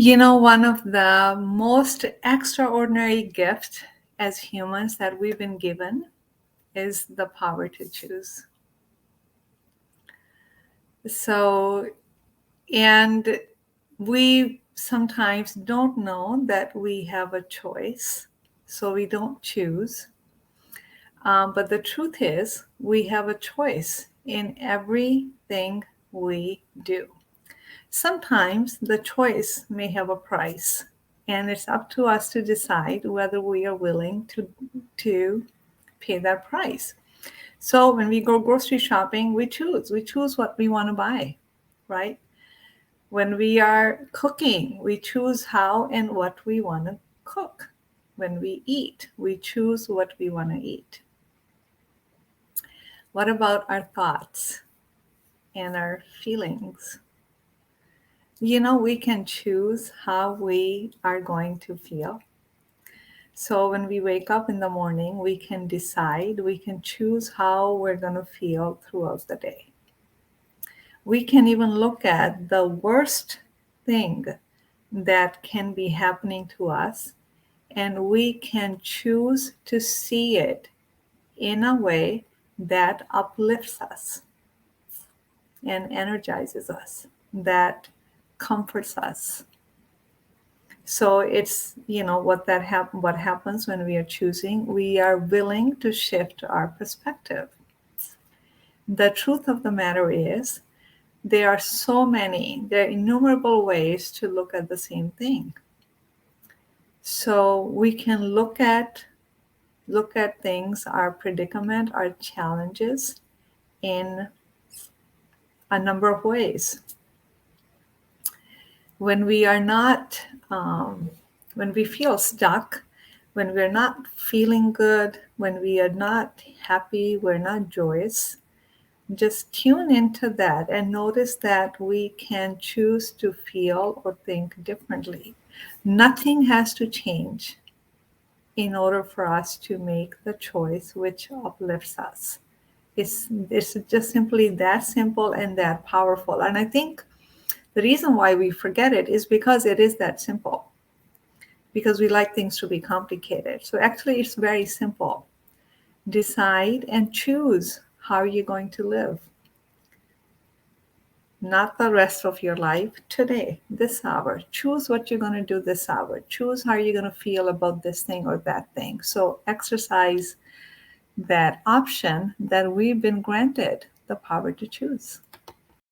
One of the most extraordinary gifts as humans that we've been given is the power to choose. So, and we sometimes don't know that we have a choice, so we don't choose. But the truth is, we have a choice in everything we do. Sometimes the choice may have a price, and it's up to us to decide whether we are willing to pay that price. So when we go grocery shopping, we choose. We choose what we want to buy, right? When we are cooking, we choose how and what we want to cook. When we eat, we choose what we want to eat. What about our thoughts and our feelings? We can choose how we are going to feel. So when we wake up in the morning, we can decide, we can choose how we're going to feel throughout the day. We can even look at the worst thing that can be happening to us, and we can choose to see it in a way that uplifts us and energizes us, that comforts us. So it's what happens when we are choosing. We are willing to shift our perspective. The truth of the matter is, there are innumerable ways to look at the same thing. So we can look at things, our predicament, our challenges, in a number of ways. When we are not, when we feel stuck, when we're not feeling good, when we are not happy, we're not joyous, just tune into that and notice that we can choose to feel or think differently. Nothing has to change in order for us to make the choice which uplifts us. It's just simply that simple and that powerful. And I think the reason why we forget it is because it is that simple, because we like things to be complicated. So actually, it's very simple. Decide and choose how you're going to live. Not the rest of your life, today, this hour. Choose what you're going to do this hour. Choose how you're going to feel about this thing or that thing. So exercise that option that we've been granted, the power to choose.